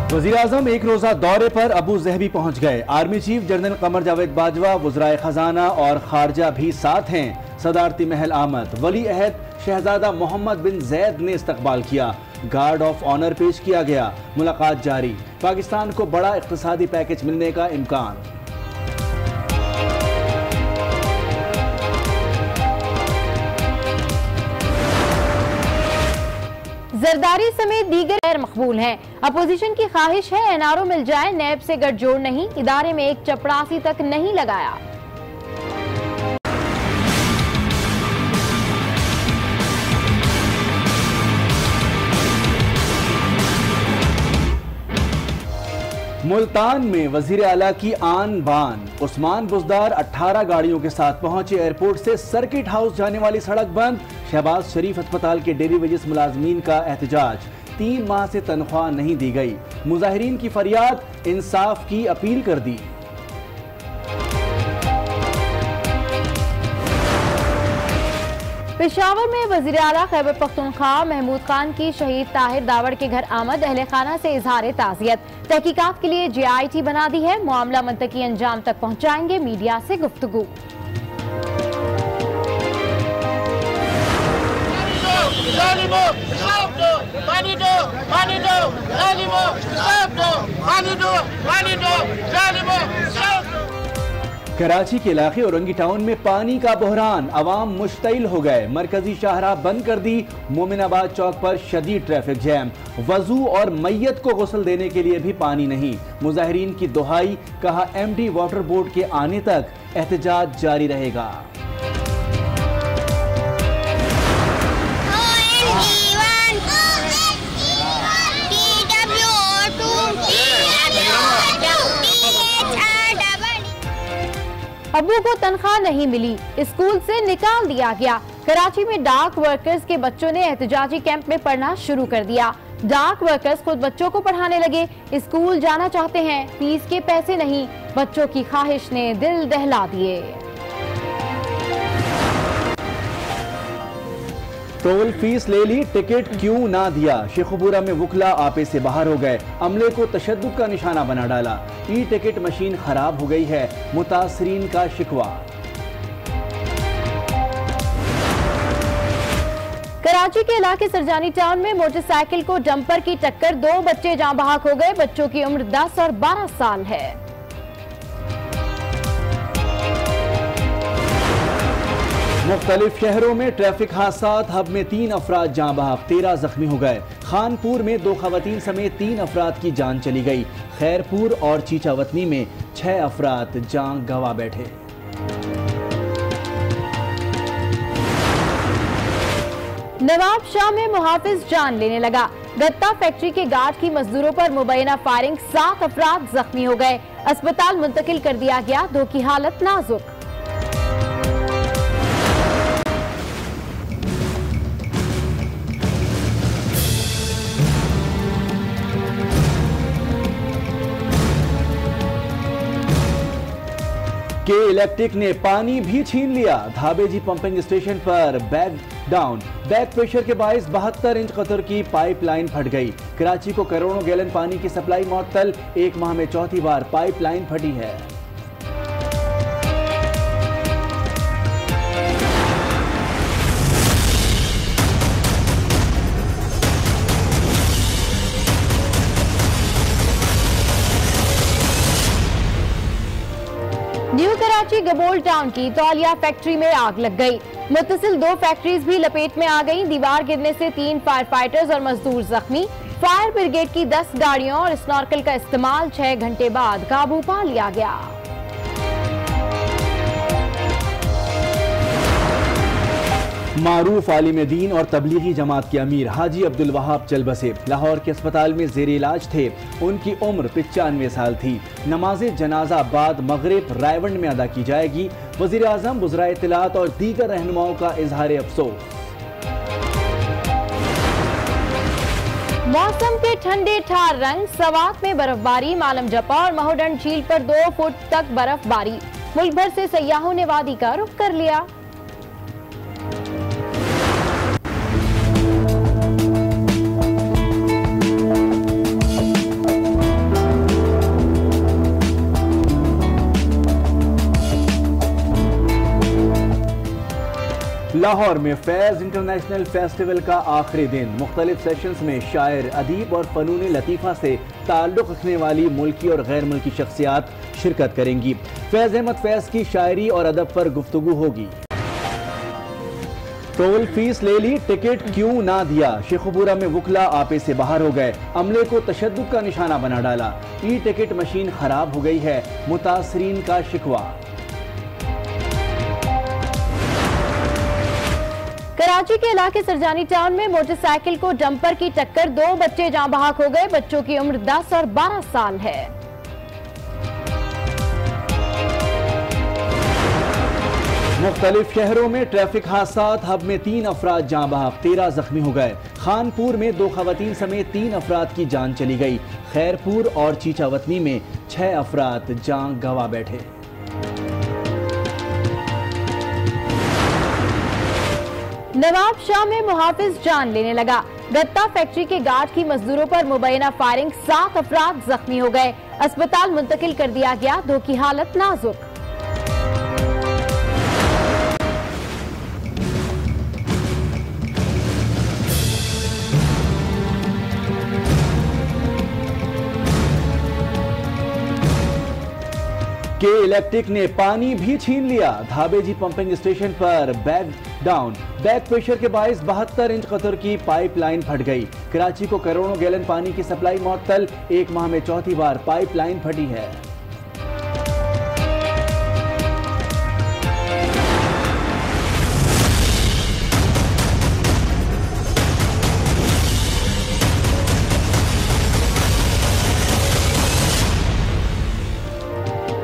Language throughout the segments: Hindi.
वज़ीर-ए-आज़म एक रोज़ा दौरे पर अबू ज़हबी पहुंच गए। Army chief general Qamar Javed Bajwa, वज़राए खजाना और खारजा भी साथ हैं। सदारती महल आमद, वली अहद शहजादा मोहम्मद बिन जैद ने इस्तकबाल किया। गार्ड ऑफ ऑनर पेश किया गया। मुलाकात जारी। पाकिस्तान को बड़ा इक़्तिसादी पैकेज मिलने का इम्कान। जरदारी समेत दीगर गैर मकबूल हैं। अपोजिशन की ख्वाहिश है एनआरओ मिल जाए, नैब से गठजोड़ नहीं, इदारे में एक चपड़ासी तक नहीं लगाया। मुल्तान में वजीर आला की आन बान। उस्मान बुज़दार 18 गाड़ियों के साथ पहुंचे। एयरपोर्ट से सर्किट हाउस जाने वाली सड़क बंद। शहबाज शरीफ अस्पताल के डेली वेजेस मुलाजमीन का एहतजाज। 3 माह से तनख्वाह नहीं दी गई। मुजाहिरीन की फरियाद, इंसाफ की अपील कर दी। पेशावर में वज़ीर आला खैबर पख्तूनख्वा महमूद खान की शहीद ताहिर दावड़ के घर आमद। अहले खाना से इजहार ताज़ियत। तहकीकात के लिए JIT बना दी है। मामला मंतकी अंजाम तक पहुंचाएंगे। मीडिया से गुफ्तगू। कराची के इलाके औरंगी टाउन में पानी का बहरान। अवाम मुश्तइल हो गए। मरकजी शाहराह बंद कर दी। मोमिनाबाद चौक पर शदीद ट्रैफिक जैम। वजू और मैयत को गुस्ल देने के लिए भी पानी नहीं। मुजाहिरीन की दुहाई, कहा MD वाटर बोर्ड के आने तक एहतजाज जारी रहेगा। अबू को तनख्वाह नहीं मिली, स्कूल से निकाल दिया गया। कराची में डाक वर्कर्स के बच्चों ने एहतजाजी कैंप में पढ़ना शुरू कर दिया। डाक वर्कर्स खुद बच्चों को पढ़ाने लगे। स्कूल जाना चाहते हैं, फीस के पैसे नहीं। बच्चों की ख्वाहिश ने दिल दहला दिए। टोल फीस ले ली, टिकट क्यों ना दिया। शेखुपुरा में वुकला आपे से बाहर हो गए। अमले को तशद्दुद का निशाना बना डाला। टिकट मशीन खराब हो गई है, मुतासरीन का शिकवा। कराची के इलाके सरजानी टाउन में मोटरसाइकिल को डंपर की टक्कर, 2 बच्चे जाँ बहक हो गए। बच्चों की उम्र 10 और 12 साल है। मुख्तलिफ शहरों में ट्रैफिक हादसात। हब में 3 अफराद जाँ बहक, 13 जख्मी हो गए। खानपुर में 2 खवातीन समेत 3 अफराद की जान चली गई। खैरपुर और चीचावतनी में 6 अफराद जान गंवा बैठे। नवाब शाह में मुहाफिज जान लेने लगा। गत्ता फैक्ट्री के गार्ड की मजदूरों पर मुबैना फायरिंग, 7 अफराद जख्मी हो गए। अस्पताल मुंतकिल कर दिया गया। 2 की हालत नाजुक। के इलेक्ट्रिक ने पानी भी छीन लिया। धाबेजी पंपिंग स्टेशन पर बैक डाउन। बैक प्रेशर के बायस 72 इंच कतर की पाइपलाइन फट गई। कराची को करोड़ों गैलन पानी की सप्लाई मुअत्तल। 1 माह में चौथी बार पाइपलाइन फटी है। न्यू कराची गबोल टाउन की तौलिया फैक्ट्री में आग लग गई। मुत्तसिल 2 फैक्ट्रीज भी लपेट में आ गई। दीवार गिरने से 3 फायर फाइटर्स और मजदूर जख्मी। फायर ब्रिगेड की 10 गाड़ियों और स्नॉर्कल का इस्तेमाल 6 घंटे बाद काबू पा लिया गया। मारूफ आलिम दीन और तबलीगी जमात के अमीर हाजी अब्दुल वहाब चल बसे। लाहौर के अस्पताल में जेर इलाज थे। उनकी उम्र 95 साल थी। नमाज जनाजा बाद मगरिब रायवंड में अदा की जाएगी। वज़ीर आज़म, वज़राए इत्तलात और दीगर रहनुमाओं का इजहार अफसोस। मौसम के ठंडे ठार रंग। सवात में बर्फबारी। मालम जपा और महोडंड झील पर 2 फुट तक बर्फबारी। मुल्क भर से सयाहों ने वादी का रुख कर लिया। लाहौर में फैज़ इंटरनेशनल फेस्टिवल का आखिरी दिन। मुख्तलिफ सेशंस में शायर, अदीब और फनून लतीफ़ा से ताल्लुक़ रखने वाली मुल्की और गैर मुल्की शख्सियात शिरकत करेंगी। फैज़ अहमद फैज़ की शायरी और अदब पर गुफ्तगू होगी। टोल फीस ले ली, टिकट क्यों ना दिया? शेखुपुरा में वुकला आपे से बाहर हो गए, अमले को तशद्दुद का निशाना बना डाला। ई टिकट मशीन खराब हो गई है, मुतासरीन का शिकवा। कराची के इलाके सरजानी टाउन में मोटरसाइकिल को डंपर की टक्कर, 2 बच्चे जान बहक हो गए। बच्चों की उम्र 10 और 12 साल है। मुख्तलिफ शहरों में ट्रैफिक हादसात, हब में 3 अफराद जान बहक, 13 जख्मी हो गए। खानपुर में 2 खवातीन समेत 3 अफराद की जान चली गई। खैरपुर और चीचावतनी में 6 अफराद जान गंवा बैठे। नवाब शाह में मुहाफिज जान लेने लगा। गत्ता फैक्ट्री के गार्ड की मजदूरों पर मुबैना फायरिंग, 7 अफराद जख्मी हो गए। अस्पताल मुंतकिल कर दिया गया, 2 की हालत नाजुक। के इलेक्ट्रिक ने पानी भी छीन लिया। धाबेजी पंपिंग स्टेशन पर बैक डाउन, बैक प्रेशर के बायस 72 इंच कतर की पाइपलाइन फट गई। कराची को करोड़ों गैलन पानी की सप्लाई मुअत्तल, 1 माह में चौथी बार पाइपलाइन फटी है।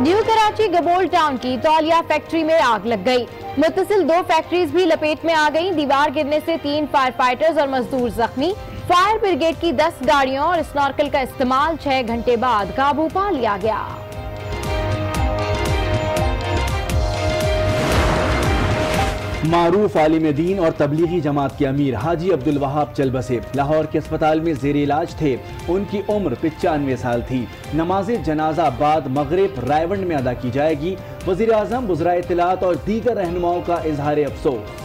न्यू कराची गबोल टाउन की तौलिया फैक्ट्री में आग लग गई। मुत्तसिल 2 फैक्ट्रीज भी लपेट में आ गईं। दीवार गिरने से 3 फायर फाइटर्स और मजदूर जख्मी। फायर ब्रिगेड की 10 गाड़ियों और स्नॉर्कल का इस्तेमाल 6 घंटे बाद काबू पा लिया गया। मारूफ आलिम दीन और तबलीगी जमात के अमीर हाजी अब्दुल वहाब चल बसे। लाहौर के अस्पताल में जेर इलाज थे। उनकी उम्र 95 साल थी। नमाज जनाजा बाद मगरिब रायवंड में अदा की जाएगी। वजीर आजम, वज़राए इत्तलात और दीगर रहनुमाओं का इजहार अफसोस।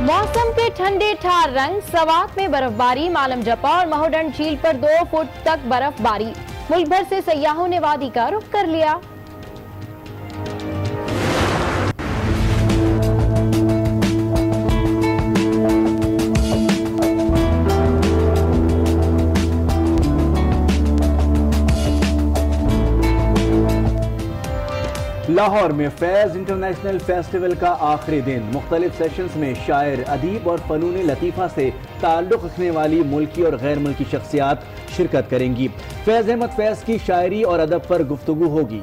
मौसम के ठंडे ठार रंग, सवात में बर्फबारी, मालम जपा और महोडन झील पर 2 फुट तक बर्फबारी। मुल्क भर से सयाहों ने वादी का रुख कर लिया। लाहौर में फैज़ इंटरनेशनल फेस्टिवल का आखिरी दिन। मुख्तलिफ सेशंस में शायर, अदीब और फनून लतीफ़ा से ताल्लुक़ रखने वाली मुल्की और गैर मुल्की शख्सियात शिरकत करेंगी। फैज़ अहमद फैज़ की शायरी और अदब पर गुफ्तगू होगी।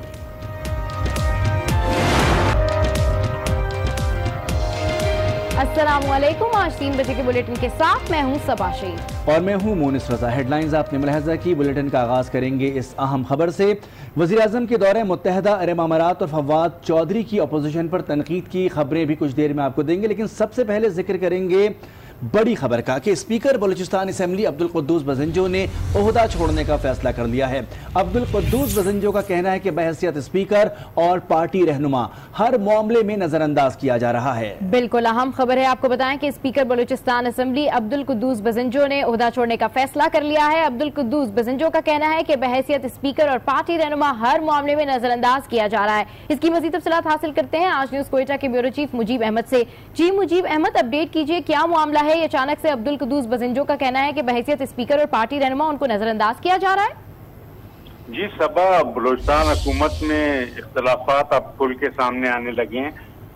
अस्सलामुअलैकुम। आज 3 बजे के बुलेटिन के साथ मैं हूं सबा शेख और मैं हूं मोनिस रजा। हेडलाइंस आपने मुलाहजा की। बुलेटिन का आगाज करेंगे इस अहम खबर से। वज़ीर आज़म के दौरे मुत्तहदा अरब अमारात और फवाद चौधरी की अपोजिशन पर तनकीद की खबरें भी कुछ देर में आपको देंगे, लेकिन सबसे पहले जिक्र करेंगे बड़ी खबर का कि स्पीकर बलूचिस्तान असेंबली अब्दुल कुद्दूस बजंजो ने ओहदा छोड़ने का फैसला कर लिया है। अब्दुल कुद्दूस बजंजो का कहना है कि बहैसियत स्पीकर और पार्टी रहनुमा हर मामले में नजरअंदाज किया जा रहा है। बिल्कुल अहम खबर है। आपको बताएं कि स्पीकर बलूचिस्तान असेंबली अब्दुल कुद्दूस बजंजो ने ओहदा छोड़ने का फैसला कर लिया है। अब्दुल कुद्दूस बजंजो का कहना है कि बहैसियत स्पीकर और पार्टी रहनुमा हर मामले में नजरअंदाज किया जा रहा है। इसकी मजीद तफसीलात हासिल करते हैं आज न्यूज कोयटा के ब्यूरो चीफ मुजीब अहमद से। जी मुजीब अहमद, अपडेट कीजिए, क्या मामला है? अचानक से अब्दुल कुद्दूस बजंजो का कहना है कि बहैसियत स्पीकर और पार्टी रहनुमा उनको नजरअंदाज किया जा रहा है। जी सबा, बलूचिस्तान हुकूमत में इख्तलाफात अब खुल के सामने आने लगे हैं।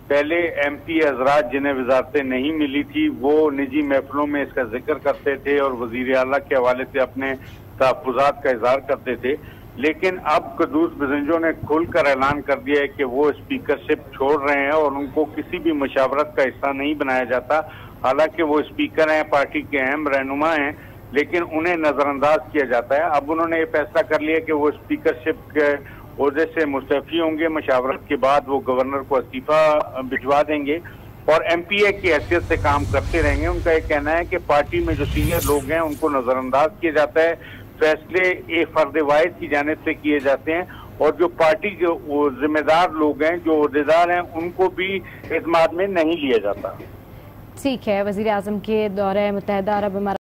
पहले MP हजरात जिन्हें वजारतें नहीं मिली थी वो निजी महफिलों में इसका जिक्र करते थे और वजीर आला के हवाले से अपने तहफ़्फ़ुज़ात का इजहार करते थे, लेकिन अब कुद्दूस बजंजो ने खुलकर ऐलान कर दिया है कि वो स्पीकरशिप छोड़ रहे हैं और उनको किसी भी मशावरत का हिस्सा नहीं बनाया जाता। हालांकि वो स्पीकर हैं, पार्टी के अहम रहनुमा हैं, लेकिन उन्हें नजरअंदाज किया जाता है। अब उन्होंने ये फैसला कर लिया कि वो स्पीकरशिप के ओहदे से मुस्तफी होंगे। मशावरत के बाद वो गवर्नर को इस्तीफा भिजवा देंगे और MPA की हैसियत से काम करते रहेंगे। उनका ये कहना है कि पार्टी में जो सीनियर लोग हैं उनको नजरअंदाज किया जाता है, फैसले एक फर्द वाहिद की जानिब से किए जाते हैं और जो पार्टी के वो जिम्मेदार लोग हैं, जो अहदेदार हैं, उनको भी इस्तेमाल में नहीं लिया जाता। ठीक है, वजीर आजम के दौरे मुत्तहदा अरब इमारात